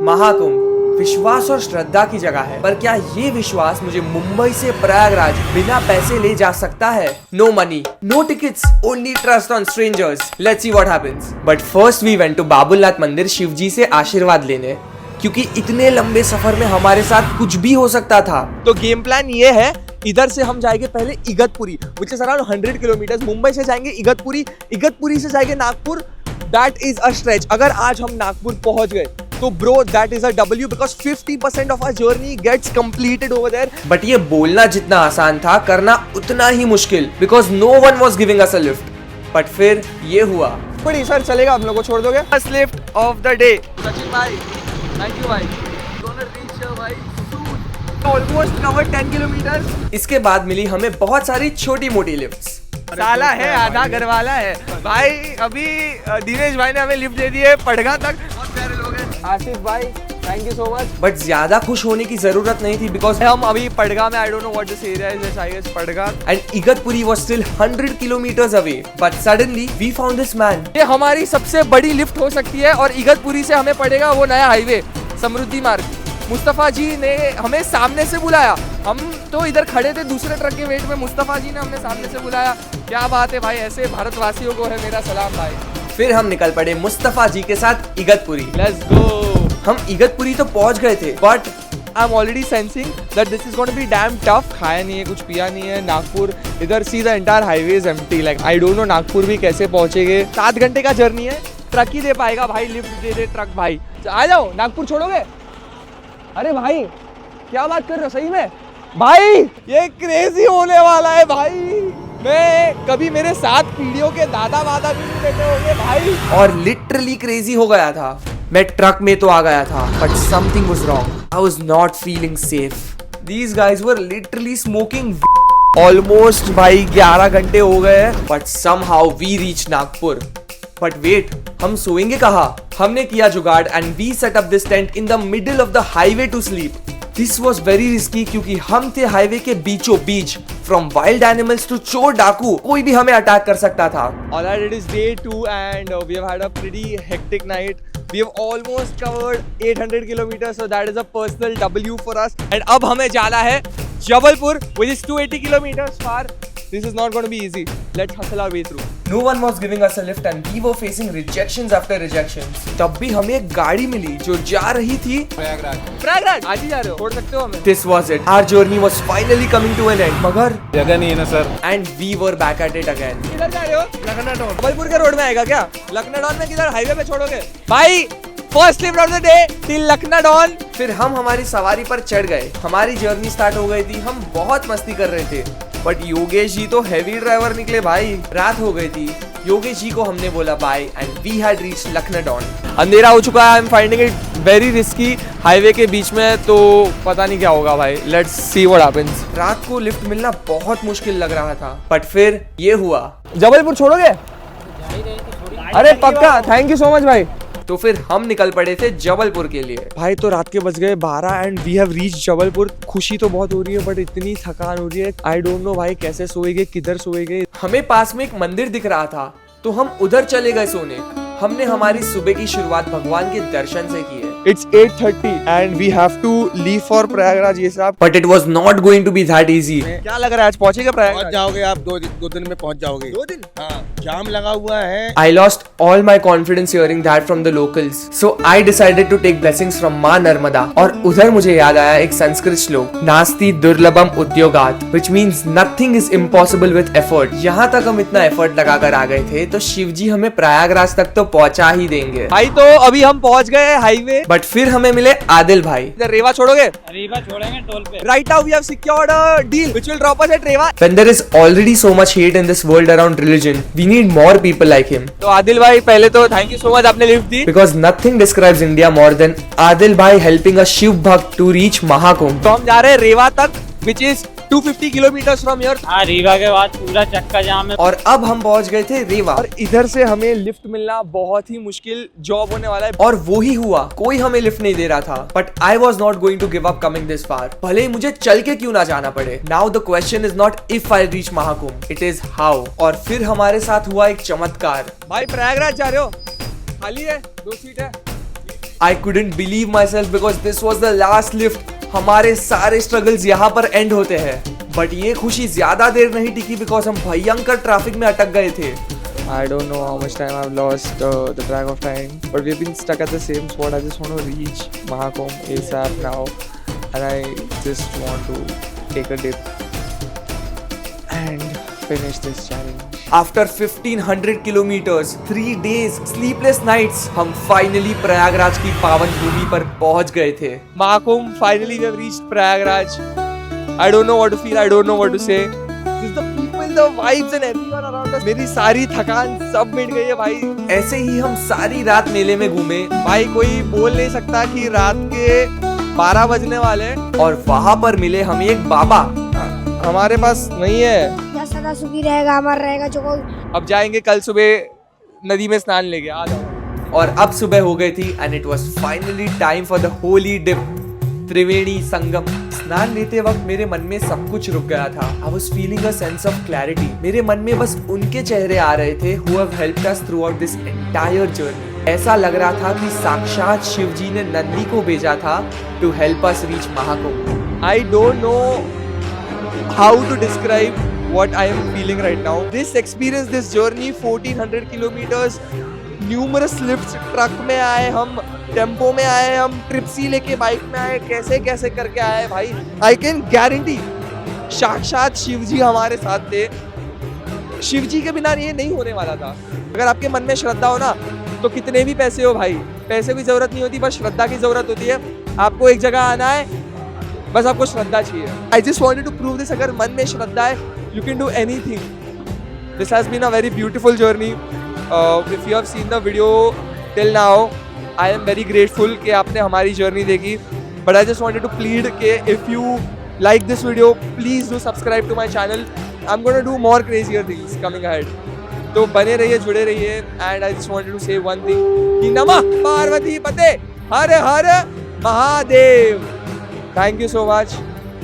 महाकुंभ विश्वास और श्रद्धा की जगह है, पर क्या ये विश्वास मुझे मुंबई से प्रयागराज बिना पैसे ले जा सकता है? No money, no tickets, only trust on strangers. Let's see what happens. But first we went to Babulnath मंदिर शिव जी से आशीर्वाद लेने, क्योंकि इतने लंबे सफर में हमारे साथ कुछ भी हो सकता था। तो गेम प्लान ये है, इधर से हम जाएंगे पहले Igatpuri, which is around 100 kilometre. Mumbai से जाएंगे इगतपुरी, इगतपुरी से जाएंगे Nagpur. That is a stretch. अगर आज हम नागपुर पहुंच गए तो bro that is a W, because 50% of our journey gets completed over there. But ये बोलना जितना आसान था, करना उतना ही मुश्किल, because no one was giving us a lift. But फिर ये हुआ। बड़ी सर चलेगा, हम लोग को छोड़ दोगे? First lift off the day. Sachin भाई, थैंक यू भाई। गोना रीच भाई सून। Almost cover 10 kilometre. इसके बाद मिली हमें बहुत सारी छोटी मोटी लिफ्ट्स। साला है आधा घर वाला है भाई। अभी दिनेश भाई ने हमें लिफ्ट दे दी है पड़गा तक। बहुत प्यारे लोग हैं। आसिफ भाई, thank you so much. But ज्यादा खुश होने की जरूरत नहीं थी, बिकॉज हम अभी पड़गा में, I don't know what this area is, I guess Padgha, and Igatpuri was still 100 kilometres away. But suddenly we found this man. ये हमारी सबसे बड़ी लिफ्ट हो सकती है, और इगतपुरी से हमें पड़ेगा वो नया हाईवे समृद्धि मार्ग। मुस्तफा जी ने हमें सामने से बुलाया। हम तो इधर खड़े थे दूसरे ट्रक के वेट में, मुस्तफा जी ने हमें सामने से बुलाया। क्या बात है भाई, ऐसे भारतवासियों को है मेरा सलाम भाई। फिर हम निकल पड़े मुस्तफा जी के साथ इगतपुरी। Let's go. हम इगतपुरी तो पहुंच गए थे, but I am already sensing that this is going to be damn tough. खाया नहीं है, कुछ पिया नहीं है। नागपुर इधर see the entire highway is empty. Like I don't know Nagpur भी कैसे पहुंचेंगे। 7 घंटे का जर्नी है, ट्रक ही दे पाएगा भाई, लिफ्ट दे दे ट्रक भाई। आ जाओ, नागपुर छोड़ोगे? अरे भाई क्या बात कर रहे हो, सही में भाई ये क्रेजी होने वाला है भाई। मैं कभी मेरे 7 पीढ़ियों के दादा वादा भी नहीं बैठे होंगे भाई। और लिटरली क्रेजी हो गया था। मैं ट्रक में तो आ गया था, but something was wrong. I was not feeling safe. These guys were literally smoking. Almost भाई 11 घंटे हो गए, but somehow we reach Nagpur. But wait, हम सोएंगे कहाँ? हमने किया जुगाड़, and we set up this tent in the middle of the highway to sleep. This was very risky, क्योंकि हम थे हाईवे के बीचों बीच। फ्रॉम वाइल्ड एनिमल्स टू चोर डाकू, कोई भी हमें अटैक कर सकता था। All right, it is day 2 and we have had a pretty hectic night. We have almost covered 800 kilometers, so that is a personal W for us. And अब हमें जाना है Jabalpur, which is 280 kilometers far. This is not going to be easy. Let's hustle our way through. No one was giving us a lift and we were facing rejections after rejections. तब भी हमें एक गाड़ी मिली जो जा रही थी प्रयागराज। आज ही जा रहे हो? छोड़ सकते हो हमें? This was it. Our journey was finally coming to an end. मगर जगह नहीं है ना sir. And we were back at it again. किधर जा रहे हो? लखनऊ। जबलपुर के रोड में आएगा क्या? लखनऊ में किधर हाईवे पे छोड़ोगे? भाई first lift off the day till Lucknow. फिर हम हमारी सवारी पर चढ़ गए। हमारी जर्नी स्टार्ट हो गई थी। हम बहुत मस्ती कर रहे थे, बट योगेश जी तो हैवी ड्राइवर निकले भाई। रात हो गई थी। योगेश जी को हमने बोला bye, and we had reached Lucknow. अंधेरा हो चुका है। I am finding it very risky highway के बीच में, तो पता नहीं क्या होगा भाई। Let's see what happens. रात को लिफ्ट मिलना बहुत मुश्किल लग रहा था, बट फिर ये हुआ। जबलपुर छोड़ोगे? अरे पक्का, थैंक यू सो मच भाई। तो फिर हम निकल पड़े थे जबलपुर के लिए। भाई तो रात के बज गए 12 and we have reach Jabalpur. खुशी तो बहुत हो रही है, बट इतनी थकान हो रही है। आई डोंट नो भाई कैसे सोएंगे, किधर सोएंगे। हमें पास में एक मंदिर दिख रहा था, तो हम उधर चले गए सोने। हमने हमारी सुबह की शुरुआत भगवान के दर्शन से की है। It's 8:30 and we have to leave for Prayagraj ये साहब। But it was not going to be that easy. क्या लग रहा है आज पहुंचेगा प्रयागराज? पहुंच जाओगे आप, 2 दिन में पहुंच जाओगे। 2 दिन? हाँ, जाम लगा हुआ है। I lost all my confidence hearing that from the locals. So I decided to take blessings from माँ नर्मदा। और उधर मुझे याद आया एक संस्कृत श्लोक, नास्ति दुर्लभम उद्योगात, which means nothing is impossible with effort. यहाँ तक हम इतना एफर्ट लगाकर आ गए थे, तो शिव जी हमें प्रयागराज तक तो पहुंचा ही देंगे। भाई तो अभी हम पहुंच गए हाईवे, बट फिर हमें मिले आदिल भाई। रेवा छोड़ोगे? रेवा छोड़ेंगे टोल पे। Right now we have secured a deal which will drop us at Rewa. When there is already so much hate in this world around religion, we need more people like him. तो आदिल भाई पहले तो thank you so much, आपने lift the. Because nothing describes India more than Adil भाई helping a Shiv भक्त to reach Mahakumbh. तो हम जा रहे हैं रेवा तक, which is 250 kilometre from here. हाँ, रीवा के बाद पूरा चक्का जाम है। और अब हम पहुंच गए थे रेवा, और इधर से हमें लिफ्ट मिलना बहुत ही मुश्किल जॉब होने वाला है। और वो ही हुआ, कोई हमें लिफ्ट नहीं दे रहा था। But I was not going to give up coming this far, भले ही मुझे चल के क्यों ना जाना पड़े। Now the question is not if I reach Mahakumbh, it is how. और फिर हमारे साथ हुआ एक चमत्कार। भाई प्रयागराज जा रहे हो? खाली है, 2 सीट है। I couldn't believe myself because this was the last lift. हमारे सारे struggles यहाँ पर end होते हैं. But ये खुशी ज़्यादा देर नहीं टिकी because हम भयंकर ट्रैफिक में अटक गए थे. I don't know how much time I've lost the track of time, but we've been stuck at the same spot. I just want to reach Mahakumbh ASAP now, and I just want to take a dip and finish this challenge. After 1500 kilometers, 3 days, sleepless nights, हम finally Prayagraj की पावन भूमि पर पहुंच गए थे. Mahakumbh, finally we have reached Prayagraj. I don't know what to feel. I don't know what to say. This is the people, the vibes and everyone around us. मेरी सारी थकान सब मिट गई है भाई. ऐसे ही हम सारी रात मेले में घूमे भाई कोई बोल नहीं सकता कि रात के 12 बजने वाले हैं और वहाँ पर मिले हमें एक बाबा. हमारे पास नहीं है. या सदा सुखी रहेगा, अमर रहेगा जो कोई. अब जाएंगे कल सुबह नदी में स्नान लेके आ जाओ. और अब सुबह हो गई थी and it was finally time for the holy dip, Triveni Sangam. स्नान लेते वक्त मेरे मन में सब कुछ रुक गया था. I was feeling a sense of clarity. मेरे मन में बस उनके चेहरे आ रहे थे who have helped us throughout this entire journey. ऐसा लग रहा था कि साक्षात शिव जी ने नंदी को भेजा था to help us reach Mahakumbh. I don't know how to describe what I am feeling right now. This experience, this journey, 1400 kilometers, numerous lifts, truck में आए हम, टेम्पो में आए हम, ट्रिप्सी लेके बाइक में आए, कैसे कैसे करके आए भाई. I can guarantee साक्षात शिव जी हमारे साथ थे. शिव जी के बिना ये नहीं होने वाला था. अगर आपके मन में श्रद्धा हो ना तो कितने भी पैसे हो भाई, पैसे की जरूरत नहीं होती, बस श्रद्धा की जरूरत होती है. आपको एक जगह आना है, बस आपको श्रद्धा चाहिए. I just wanted to prove this. अगर मन में श्रद्धा है, you can do anything. This has been a very beautiful journey. If you have seen the video till now, I am very grateful कि आपने हमारी journey देखी. But I just wanted to plead कि if you like this video, please do subscribe to my channel. I'm gonna do more crazier things coming ahead. तो बने रहिए, जुड़े रहिए. And I just wanted to say one thing कि नमः पार्वती पते हर हर Mahadev. Thank you so much.